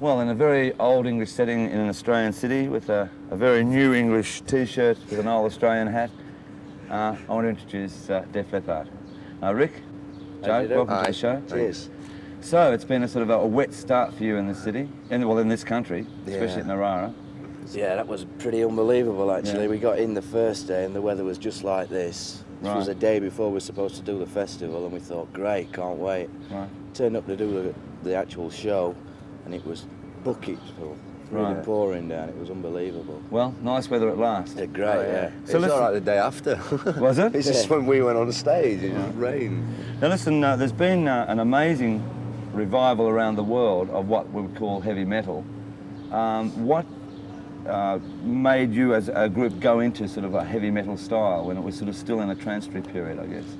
Well, in a very old English setting in an Australian city with a very new English T-shirt with an old Australian hat, I want to introduce Def Leppard. Rick, Joe, welcome to the show. Cheers. So it's been a sort of a wet start for you in the city, in this country, especially at Narara. Yeah, that was pretty unbelievable actually. Yeah. We got in the first day and the weather was just like this. This was a day before we were supposed to do the festival and we thought, great, can't wait. Right. Turned up to do the actual show and it was buckets full, really pouring down. It was unbelievable. Well, nice weather at last. Yeah, great, yeah. So it was all right the day after. Was it? It's just when we went on stage, it just rained. Now listen, there's been an amazing revival around the world of what we would call heavy metal. What made you as a group go into sort of a heavy metal style when it was sort of still in a transitory period, I guess?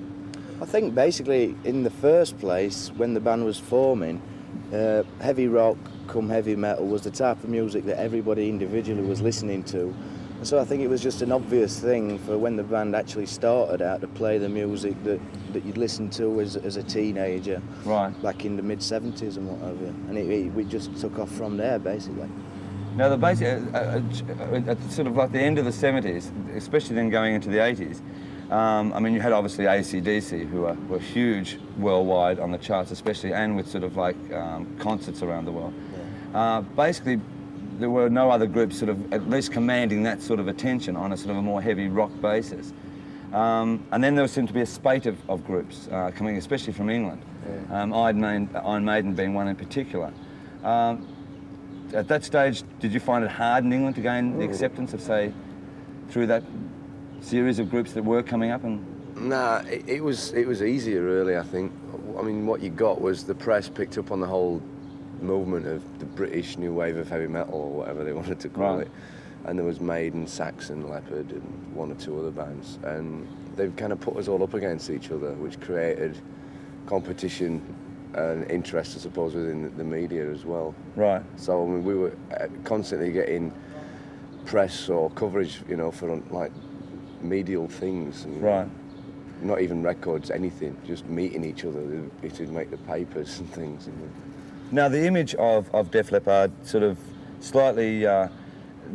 I think basically in the first place, when the band was forming, heavy rock come heavy metal was the type of music that everybody individually was listening to. And so I think it was just an obvious thing for when the band actually started out to play the music that you'd listen to as a teenager, back in the mid-70s and what have you. And we just took off from there, basically. Now, the basic, at sort of like the end of the 70s, especially then going into the 80s, I mean, you had obviously AC/DC, who were huge worldwide on the charts, especially, and with sort of like concerts around the world. Yeah. Basically, there were no other groups sort of at least commanding that sort of attention on a sort of a more heavy rock basis. And then there seemed to be a spate of groups coming, especially from England. Yeah. Iron Maiden being one in particular. At that stage, did you find it hard in England to gain the acceptance of, say, through that series of groups that were coming up? And Nah, it was easier really, I think. I mean, what you got was the press picked up on the whole movement of the British new wave of heavy metal, or whatever they wanted to call it. And there was Maiden, Saxon, Leppard, and one or two other bands. And they've kind of put us all up against each other, which created competition and interest, I suppose, within the media as well. Right. So I mean, we were constantly getting press or coverage, you know, for like medial things. And, not even records, anything, just meeting each other to make the papers and things. Now, the image of Def Leppard sort of slightly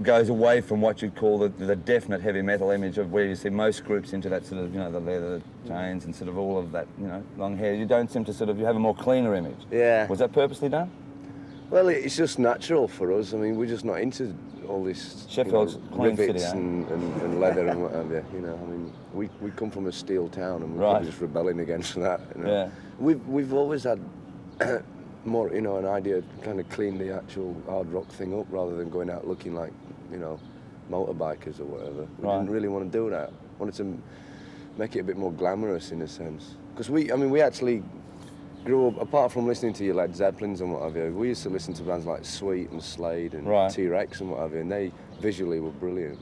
goes away from what you'd call the definite heavy metal image of where you see most groups into that sort of, you know, the leather chains and sort of all of that, you know, long hair. You don't seem to sort of, you have a more cleaner image. Yeah. Was that purposely done? Well, it's just natural for us. I mean, we're just not into all this Sheffield's clean rivets city, and leather and whatever, you know. I mean, we come from a steel town and we're probably just rebelling against that, you know. Yeah. We've always had more, you know, an idea to kind of clean the actual hard rock thing up rather than going out looking like, you know, motorbikers or whatever. We didn't really want to do that. Wanted to make it a bit more glamorous in a sense. Because we actually grew up, apart from listening to your Led Zeppelins and what have you, we used to listen to bands like Sweet and Slade and T-Rex and what have you, and they visually were brilliant.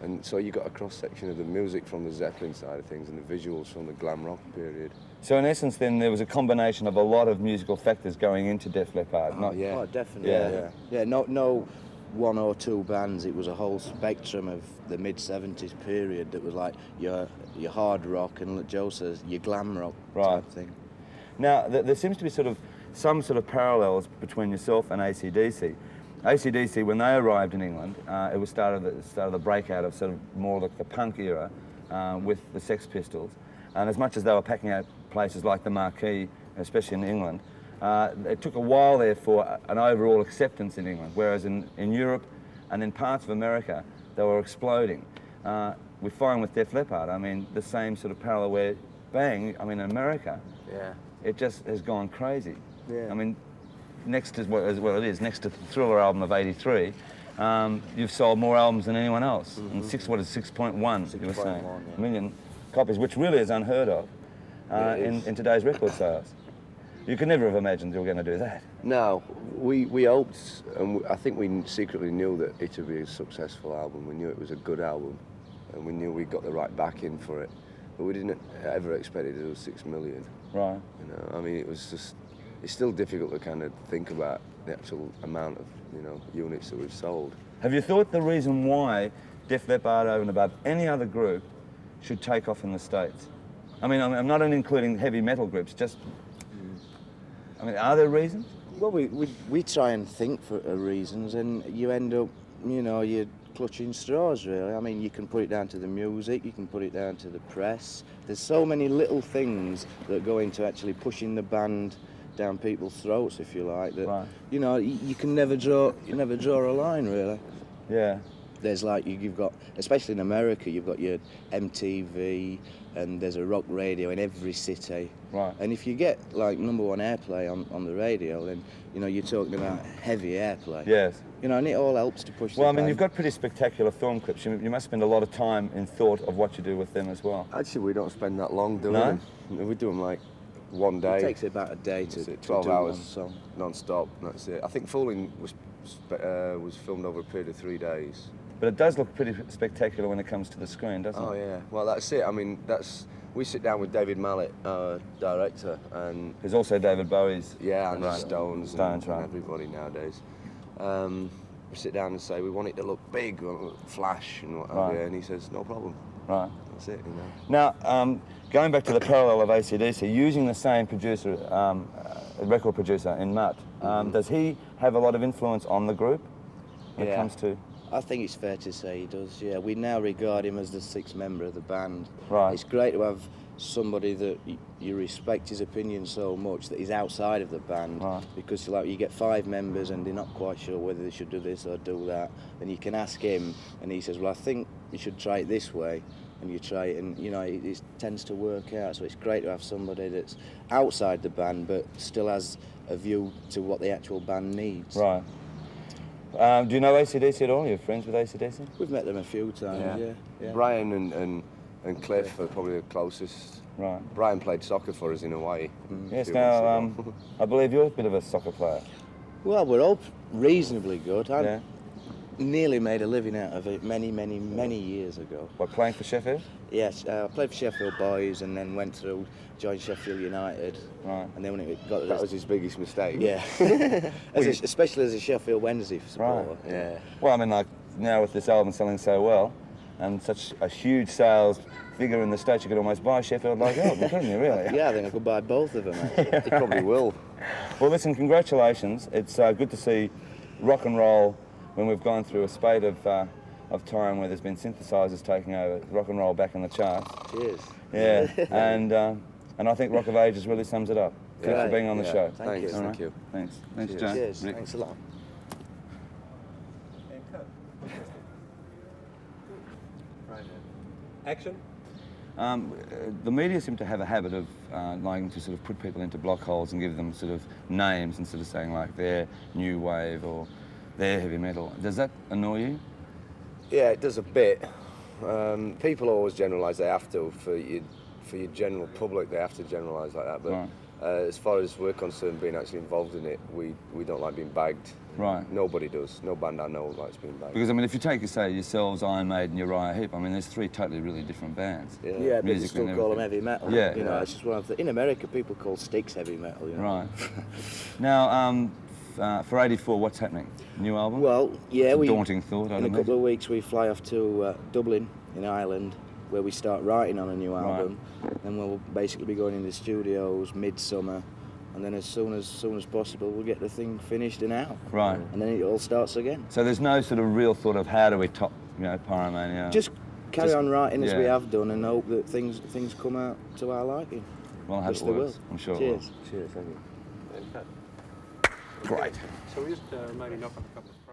And so you got a cross-section of the music from the Zeppelin side of things and the visuals from the glam rock period. So in essence then there was a combination of a lot of musical factors going into Def Leppard. Oh, definitely. Yeah, no one or two bands, it was a whole spectrum of the mid-70s period that was like your hard rock and, like Joe says, your glam rock type thing. Now, there seems to be some sort of parallels between yourself and AC/DC. AC/DC, when they arrived in England, it was started the breakout of sort of more like the punk era with the Sex Pistols. And as much as they were packing out places like the Marquee, especially in England, it took a while there for an overall acceptance in England, whereas in Europe and in parts of America, they were exploding. We find with Def Leppard, I mean, the same sort of parallel where, bang, I mean, in America, it just has gone crazy. I mean, next to next to the Thriller album of '83, you've sold more albums than anyone else. And 6.1, you were saying, million copies, which really is unheard of in today's record sales. You could never have imagined you were going to do that. No, we hoped, and I think we secretly knew that it would be a successful album. We knew it was a good album, and we knew we got the right backing for it. But we didn't ever expect it to do 6 million. Right. You know, I mean, it was just, it's still difficult to kind of think about the actual amount of, you know, units that we've sold. Have you thought the reason why Def Leppard, over and above any other group, should take off in the States? I mean, I'm not including heavy metal groups, just, I mean, are there reasons? Well, we try and think for reasons, and you end up, you know, you're clutching straws, really. I mean, you can put it down to the music, you can put it down to the press. There's so many little things that go into actually pushing the band down people's throats, if you like, that, you know, you can never draw a line, really. Yeah. There's like, you've got, especially in America, you've got your MTV, and there's a rock radio in every city. Right. And if you get like #1 airplay on the radio, then, you know, you're talking about heavy airplay. Yes. You know, and it all helps to push the Well, I mean, band. you've got pretty spectacular film clips. You must spend a lot of time in thought of what you do with them as well. Actually, we don't spend that long doing them. We do them like one day. It takes about a day to 12 do hours one song. non-stop. That's it. I think Fooling was filmed over a period of 3 days. But it does look pretty spectacular when it comes to the screen, doesn't it? Oh yeah. Well, that's it. I mean, we sit down with David Mallet, our director, and There's also David Bowie's. and Stones and right. everybody nowadays. We sit down and say we want it to look big, we want it to look flash and what have you, and he says no problem. Right. That's it. You know. Now, going back to the parallel of AC/DC, using the same producer, record producer in Mutt, does he have a lot of influence on the group when it comes to? I think it's fair to say he does, yeah. We now regard him as the 6th member of the band. Right. It's great to have somebody that you respect his opinion so much that he's outside of the band. Right. Because like you get 5 members and they're not quite sure whether they should do this or do that. Then you can ask him and he says, well, I think you should try it this way. And you try it and, you know, it tends to work out. So it's great to have somebody that's outside the band but still has a view to what the actual band needs. Right. Do you know AC/DC at all? Are you friends with AC/DC? We've met them a few times, yeah. Brian and Cliff are probably the closest. Right. Brian played soccer for us in Hawaii. Yes, now, I believe you're a bit of a soccer player. Well, we're all reasonably good. I nearly made a living out of it many years ago. What, playing for Sheffield? Yes, I played for Sheffield Boys and then went through, joined Sheffield United. Right. And then when it got to That was his biggest mistake. Yeah. Especially as a Sheffield Wednesday supporter. Right. Yeah. Well, I mean, like, now with this album selling so well, and such a huge sales figure in the States, you could almost buy Sheffield like album, couldn't you, really? Yeah, I think I could buy both of them, actually. He probably will. Well, listen, congratulations. It's good to see rock and roll when we've gone through a spate of time where there's been synthesizers taking over, rock and roll back in the charts. Cheers. Yeah, and I think Rock of Ages really sums it up. Thanks for being on the show. Thank you. Thank you. Thanks. Thanks, Cheers. John. Cheers. Rick. Thanks a lot. Action. The media seem to have a habit of liking to sort of put people into block holes and give them sort of names instead of saying like they're new wave or they're heavy metal. Does that annoy you? Yeah, it does a bit. People always generalise. They have to for your general public. They have to generalise like that. But Right. As far as we're concerned, being actually involved in it, we don't like being bagged. Right. Nobody does. No band I know likes being bagged. Because I mean, if you take, say, yourselves, Iron Maiden, Uriah Heep, I mean, there's 3 totally really different bands. Yeah, but you Musically still and call them everything. heavy metal. Yeah. You know, it's just one of the... In America, people call sticks heavy metal, you know. Right. Now, for '84, what's happening? New album? Well, yeah, It's a we... daunting thought, I'd In a imagine. couple of weeks, we fly off to Dublin, in Ireland, where we start writing on a new album. And we'll basically be going in the studios midsummer. And then as soon as possible, we'll get the thing finished and out. Right. And then it all starts again. So there's no sort of real thought of how do we top, Pyromania? Just carry on writing as we yeah. have done and hope that things come out to our liking. Well, I hope Which it they works. will. I'm sure Cheers. it will. Cheers, thank you. Okay. Great. So we just maybe knock up a couple of